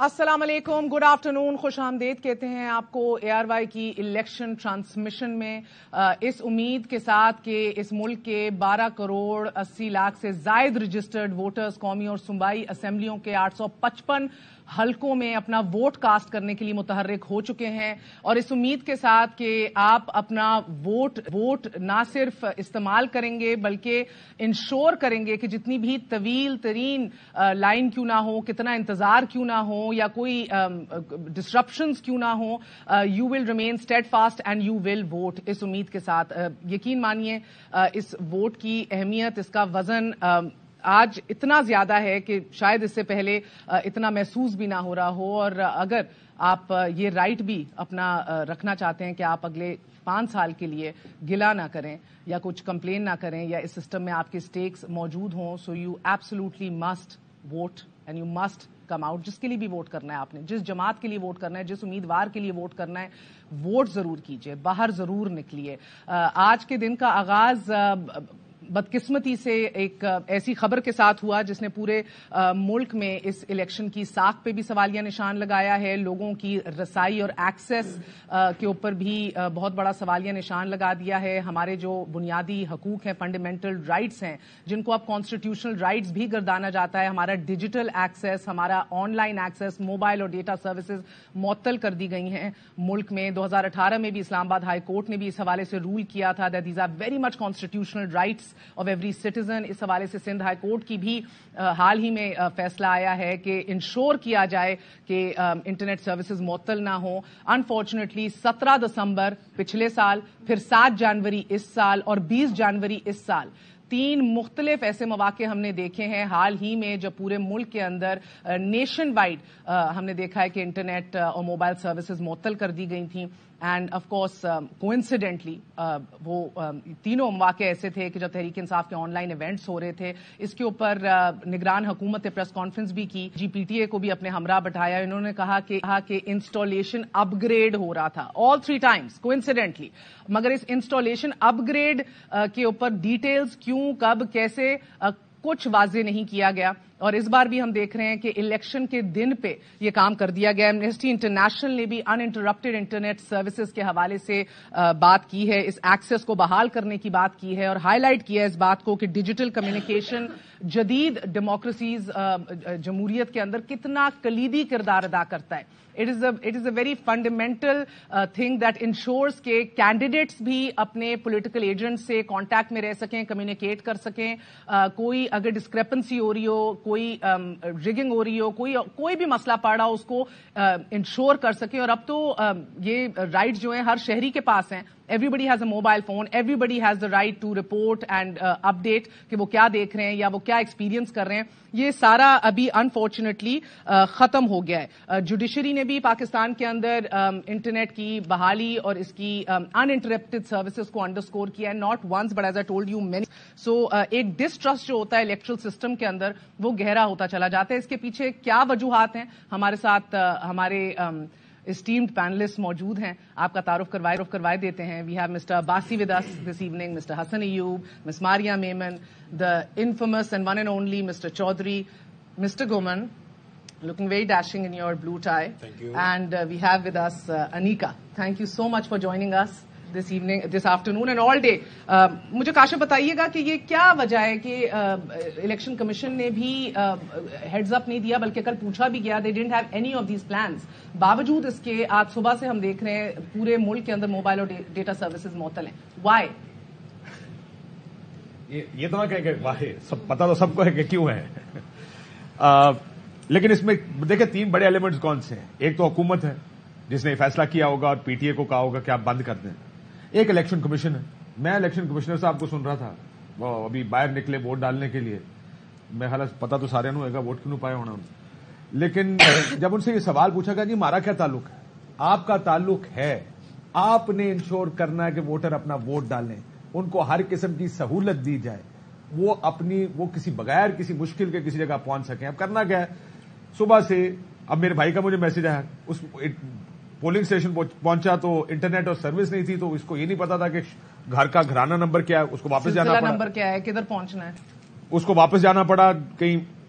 السلام علیکم، good afternoon, خوش آمدید کہتے ہیں آپ کو ARY کی الیکشن ٹرانسمیشن میں، اس امید کے ساتھ کہ اس ملک کے 12 کروڑ 80 لاکھ سے زائد رجسٹرڈ ووٹرز قومی اور صوبائی اسمبلیوں کے 855 حلقوں میں اپنا ووٹ کاسٹ کرنے کے لیے متحرک ہو چکے ہیں، اور اس امید کے ساتھ کہ آپ اپنا ووٹ نہ صرف استعمال کریں گے بلکہ انشور کریں گے کہ جتنی بھی طویل ترین لائن کیوں نہ ہو، کتنا انتظار کیوں نہ ہو یا کوئی ڈسرپشنز کیوں نہ ہو، you will remain steadfast and you will vote. اس امید کے ساتھ یقین مانیے اس ووٹ کی اہمیت، اس کا وزن آج اتنا زیادہ ہے کہ شاید اس سے پہلے اتنا محسوس بھی نہ ہو رہا ہو. اور اگر آپ یہ رائٹ بھی اپنا رکھنا چاہتے ہیں کہ آپ اگلے 5 سال کے لیے گلا نہ کریں یا کچھ کمپلین نہ کریں یا اس سسٹم میں آپ کے سٹیکس موجود ہوں، so you absolutely must vote and you must come out. جس کے لیے بھی ووٹ کرنا ہے آپ نے، جس جماعت کے لیے ووٹ کرنا ہے، جس امیدوار کے لیے ووٹ کرنا ہے، ووٹ ضرور کیجئے، باہر ضرور نکلیے. آج کے دن کا آغاز بدقسمتی سے ایک ایسی خبر کے ساتھ ہوا جس نے پورے ملک میں اس الیکشن کی ساکھ پہ بھی سوالیہ نشان لگایا ہے، لوگوں کی رسائی اور ایکسیس کے اوپر بھی بہت بڑا سوالیہ نشان لگا دیا ہے. ہمارے جو بنیادی حقوق ہیں، فنڈامنٹل رائٹس ہیں، جن کو اب کانسٹیٹیوشنل رائٹس بھی گردانا جاتا ہے، ہمارا ڈیجیٹل ایکسیس، ہمارا آن لائن ایکسیس، موبائل اور ڈیٹا سروسز معطل کر دی گئی ہیں ملک میں. 2018 میں بھی اسلام آباد ہائی کورٹ نے بھی اس حوالے سے رول کیا تھا that these are very much constitutional rights of every citizen. اس حوالے سے سندھ ہائی کورٹ کی بھی حال ہی میں فیصلہ آیا ہے کہ انشور کیا جائے کہ انٹرنیٹ سروسز معطل نہ ہوں. انفارچونیٹلی 17 دسمبر پچھلے سال، پھر 7 جنوری اس سال اور 20 جنوری اس سال 3 مختلف ایسے مواقع ہم نے دیکھے ہیں حال ہی میں جب پورے ملک کے اندر نیشن وائڈ ہم نے دیکھا ہے کہ انٹرنیٹ اور موبائل سروسز معطل کر دی گئی تھیں. اینڈ آف کورس کوئنسیڈنٹلی وہ تینوں مواقع ایسے تھے کہ جب تحریک انصاف کے آن لائن ایونٹس ہو رہے تھے. اس کے اوپر نگران حکومت نے پریس کانفرنس بھی کی، PTI کو بھی اپنے ہمراہ بٹھایا. انہوں نے کہا کہ انسٹالیشن اپ گریڈ ہو رہا تھا all 3 times کوئنسیڈنٹلی، مگر اس انسٹالیشن اپ گریڈ کے اوپر ڈیٹیلز کیوں، کب، کیسے کچھ واضح نہیں کیا گیا. اور اس بار بھی ہم دیکھ رہے ہیں کہ الیکشن کے دن پہ یہ کام کر دیا گیا. ایمنسٹی انٹرنیشنل نے بھی ان انٹرپٹڈ انٹرنیٹ سروسز کے حوالے سے بات کی ہے، اس ایکسس کو بحال کرنے کی بات کی ہے اور ہائی لائٹ کیا ہے اس بات کو کہ ڈیجیٹل کمیونیکیشن جدید ڈیموکریسیز جمہوریت کے اندر کتنا کلیدی کردار ادا کرتا ہے. It is a very fundamental thing that ensures کہ کینڈیڈیٹس بھی اپنے پولیٹیکل ایجنٹ سے کانٹیکٹ میں رہ سکیں، کمیونیکیٹ کر سکیں. کوئی اگر ڈسکریپنسی ہو رہی ہو، کوئی ریگنگ ہو رہی ہو، کوئی بھی مسئلہ پڑ رہا ہو، اس کو انشور کر سکیں. اور اب تو یہ رائٹ جو ہیں ہر شہری کے پاس ہیں. Everybody has a mobile phone. Everybody has the right to report and update کہ وہ کیا دیکھ رہے ہیں یا وہ کیا ایکسپیرینس کر رہے ہیں. یہ سارا ابھی انفارچونیٹلی ختم ہو گیا ہے. جوڈیشری نے بھی پاکستان کے اندر انٹرنیٹ کی بحالی اور اس کی ان انٹرپٹڈ سروسز کو انڈرسکور کیا ہے. Not once but as I told you many. So ایک ڈسٹرسٹ جو ہوتا ہے الیکٹرل سسٹم کے اندر وہ گہرا ہوتا چلا جاتا ہے. اس کے پیچھے کیا وجوہات ہیں؟ ہمارے ساتھ ہمارے اسٹیمڈ پینلسٹ موجود ہیں. آپ کا تعارف کروائے دیتے ہیں. We have mister Abbasi with us this evening, mister Hasan Ayub, miss Maria Memon, the infamous and one and only Mr. Chaudhary, Mr. Goman, looking very dashing in your blue tie. Thank you. And we have with us Anika. Thank you so much for joining us this afternoon and all day. مجھے کاشف بتائیے گا کہ یہ کیا وجہ ہے کہ election commission نے بھی ہیڈز اپ نہیں دیا, بلکہ کل پوچھا بھی گیا, they didn't have any of these plans. باوجود اس کے آج صبح سے ہم دیکھ رہے ہیں پورے ملک کے اندر موبائل اور ڈیٹا سروسز معطل ہیں. Why؟ یہ تو نہ کہیں کہ واہ, پتا تو سب کو ہے کہ کیوں ہے. لیکن اس میں دیکھیں 3 بڑے ایلیمنٹس کون سے ہیں. ایک تو حکومت ہے جس نے فیصلہ کیا ہوگا اور PTI کو کہا ہوگا کہ آپ بند کر دیں. ایک الیکشن کمیشن ہے. میں الیکشن کمشنر صاحب کو سن رہا تھا, وہ ابھی باہر نکلے ووٹ ڈالنے کے لیے. میں خلاص پتا تو سارے ہوئے گا ووٹ کیوں پایا ہونا. لیکن جب ان سے یہ سوال پوچھا گیا جی ہمارا کیا تعلق ہے, آپ کا تعلق ہے, آپ نے انشور کرنا ہے کہ ووٹر اپنا ووٹ ڈالیں, ان کو ہر قسم کی سہولت دی جائے, وہ کسی بغیر کسی مشکل کے کسی جگہ پہنچ سکیں. اب کرنا کیا ہے, صبح سے اب میرے بھائی کا مجھے میسج آیا, اس پولنگ اسٹیشن پہنچا تو انٹرنیٹ اور سروس نہیں تھی, تو اس کو یہ نہیں پتا تھا کہ گھر کا گھرانہ نمبر کیا ہے, اس کو واپس جانا پڑا. نمبر کیا ہے, کدھر پہنچنا ہے, اس کو واپس جانا پڑا, کہیں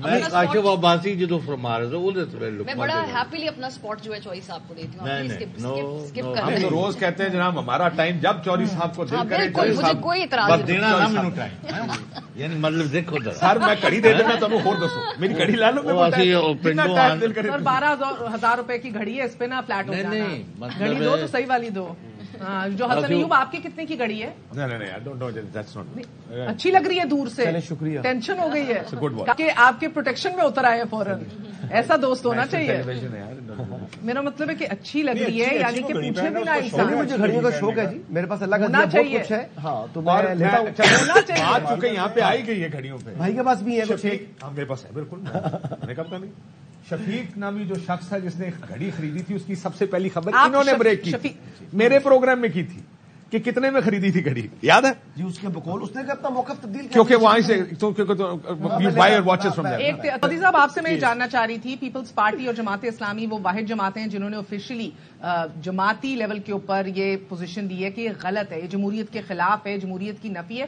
میں کاشف عباسی جو فرما رہے تھے میں بڑا ہیپیلی اپنا اسپاٹ جو ہے چوہری صاحب کو دیتی ہوں. ہم تو روز کہتے ہیں جناب ہمارا ٹائم جب چوہری صاحب کو دل کرے مجھے کوئی اعتراض نہیں. دینا نا مینو ٹائم یعنی مطلب دیکھو سر میں کڑی دے دینا تمہیں اور دسو میری کڑی لا لو. سر 12,000 روپے کی گھڑی ہے اس پہ نا فلیٹ ہو جانا. گھڑی دو تو صحیح والی دو. جو حسن ایوب آپ کی کتنے کی گھڑی ہے؟ اچھی لگ رہی ہے دور سے. شکریہ. ٹینشن ہو گئی ہے کہ آپ کے پروٹیکشن میں اتر آئے فوراً. ایسا دوست ہونا چاہیے. میرا مطلب ہے کہ اچھی لگ رہی ہے یعنی کہ پوچھے بھی نہ انسان. مجھے گھڑیوں کا شوق ہے جی, میرے پاس اللہ کا بہت کچھ ہے. ہاں تو میں ہونا چاہیے. آ چکے یہاں پہ آئی گئی ہے گھڑیوں پہ. بھائی کے پاس بھی ہے کچھ. میرے پاس ہے بالکل. میں نے کب نہیں. شفیق نامی جو شخص ہے جس نے گھڑی خریدی تھی اس کی سب سے پہلی خبر انہوں نے بریک کی میرے پروگرام میں کی تھی کہ کتنے میں خریدی تھی گھڑی, یاد ہے جی؟ اس کے بقول اس نے اپنا موقف تبدیل کیا کیونکہ وہاں سے چودھری صاحب آپ سے میں یہ جاننا چاہ رہی تھی, پیپلز پارٹی اور جماعت اسلامی وہ واحد جماعتیں ہیں جنہوں نے آفیشلی جماعتی لیول کے اوپر یہ پوزیشن دی ہے کہ یہ غلط ہے, یہ جمہوریت کے خلاف ہے, جمہوریت کی نفی ہے.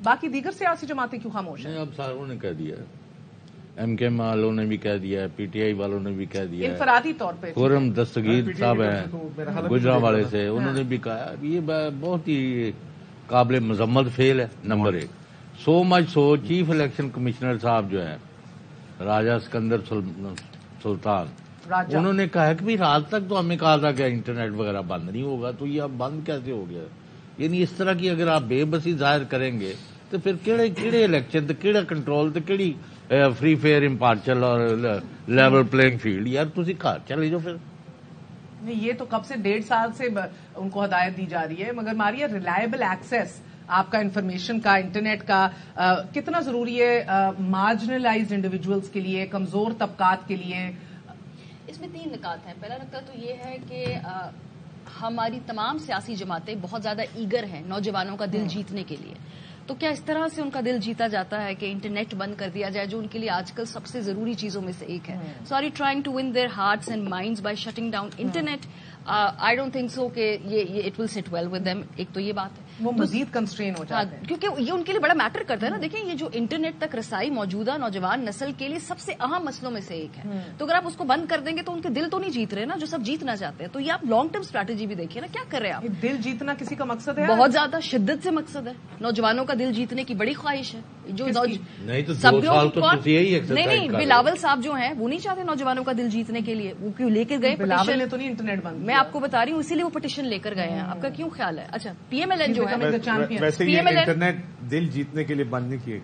باقی دیگر سیاسی جماعتیں کیوں خاموش ہیں؟ اب ساروں نے کہہ دیا, ایم کے والوں نے بھی کہہ دیا, پی ٹی آئی والوں نے بھی کہہ دیا, انفرادی طور پہ خرم دستگیر صاحب ہیں گجرانوالے سے, انہوں نے بھی کہا. یہ بہت ہی قابل مذمت فیل ہے. نمبر 1 سو مچ سو چیف الیکشن کمشنر صاحب جو ہے راجہ سکندر سلطان, انہوں نے کہا کہ رات تک تو ہمیں کہا تھا کہ انٹرنیٹ وغیرہ بند نہیں ہوگا, تو یہ اب بند کیسے ہو گیا؟ یعنی اس طرح کی اگر آپ بے بسی ظاہر کریں گے تو پھر کیڑے الیکشن تے کیڑا کنٹرول تے کیڑی فری فیئر امپارشل اور لیول پلینگ فیلڈ؟ یار تسی گھر چلے جاؤ پھر. نہیں یہ تو کب سے 1.5 سال سے ان کو ہدایت دی جا رہی ہے. مگر ماریا ریلائبل ایکسیس آپ کا انفارمیشن کا, انٹرنیٹ کا کتنا ضروری ہے مارجنلائزڈ انڈیویجولز کے لیے, کمزور طبقات کے لیے؟ اس میں 3 نکات ہیں. پہلا نکتہ تو یہ ہے کہ ہماری تمام سیاسی جماعتیں بہت زیادہ ایگر ہیں نوجوانوں کا دل جیتنے کے لیے. تو کیا اس طرح سے ان کا دل جیتا جاتا ہے کہ انٹرنیٹ بند کر دیا جائے جو ان کے لیے آج کل سب سے ضروری چیزوں میں سے ایک ہے؟ So are you trying to win their hearts and minds by shutting down internet? I don't think so کہ یہ اٹ ول سٹ ویل ود دیم. ایک تو یہ بات ہے, وہ مزید کنسٹرین ہو جاتے ہیں کیونکہ یہ ان کے لیے بڑا میٹر کرتا ہے نا. دیکھیں یہ جو انٹرنیٹ تک رسائی موجودہ نوجوان نسل کے لیے سب سے اہم مسئلوں میں سے ایک ہے. تو اگر آپ اس کو بند کر دیں گے تو ان کے دل تو نہیں جیت رہے نا جو سب جیتنا چاہتے ہیں. تو یہ آپ لانگ ٹرم اسٹریٹجی بھی دیکھیے نا, کیا کر رہے ہیں آپ؟ دل جیتنا کسی کا مقصد ہے؟ بہت زیادہ شدت سے مقصد ہے. نوجوانوں کا دل جیتنے کی بڑی خواہش ہے. جو نہیں بلاول صاحب جو ہیں وہ نہیں چاہتے نوجوانوں کا دل جیتنے کے لیے, وہ کیوں لے کر گئے بلاول نے تو نہیں انٹرنیٹ بند, میں آپ کو بتا رہی ہوں اسی لیے وہ پٹیشن لے کر گئے ہیں. آپ کا کیوں خیال ہے؟ اچھا پی ایم ایل این جو ہے ویسے یہ انٹرنیٹ دل جیتنے کے لیے بند نہیں کیے,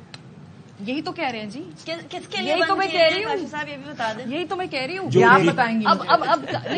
یہی تو کہہ رہے ہیں جی. کس کے لیے یہی تو میں کہہ رہی ہوں صاحب, یہ بھی بتا دیں. یہی تو میں کہہ رہی ہوں. آپ بتائیں گے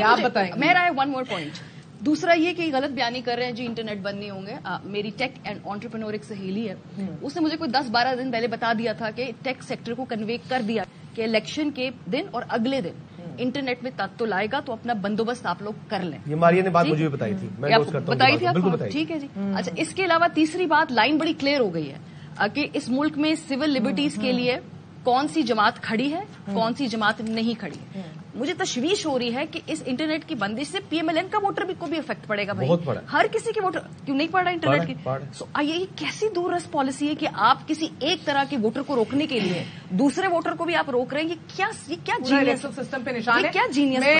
اب بتائیں. میرا ہے 1 مور پوائنٹ. دوسرا یہ کہ غلط بیانی کر رہے ہیں جی انٹرنیٹ بند نہیں ہوں گے. میری ٹیک اینڈ آنٹرپرینور ایک سہیلی ہے, اس نے مجھے کوئی 10-12 دن پہلے بتا دیا تھا کہ ٹیک سیکٹر کو کنوے کر دیا کہ الیکشن کے دن اور اگلے دن انٹرنیٹ میں تو لائے گا, تو اپنا بندوبست آپ لوگ کر لیں. یہ ماریا نے بات مجھے بھی بتائی تھی, میں بتائی تھی آپ کو, ٹھیک ہے جی. اچھا اس کے علاوہ تیسری بات, لائن بڑی کلیئر ہو گئی ہے کہ اس ملک میں سول لبرٹیز کے لیے کون سی جماعت کھڑی ہے, کون سی جماعت نہیں کھڑی ہے. مجھے تشویش ہو رہی ہے کہ اس انٹرنیٹ کی بندش سے پی ایم ایل این کا ووٹر کو بھی افیکٹ پڑے گا. بھائی ہر کسی کے ووٹر کیوں نہیں پڑ رہا انٹرنیٹ کی؟ سو یہ کیسی دور رس پالیسی ہے کہ آپ کسی ایک طرح کے ووٹر کو روکنے کے لیے دوسرے ووٹر کو بھی آپ روک رہے ہیں. یہ کیا جینیس سسٹم پہ نشان ہے, کیا جینیس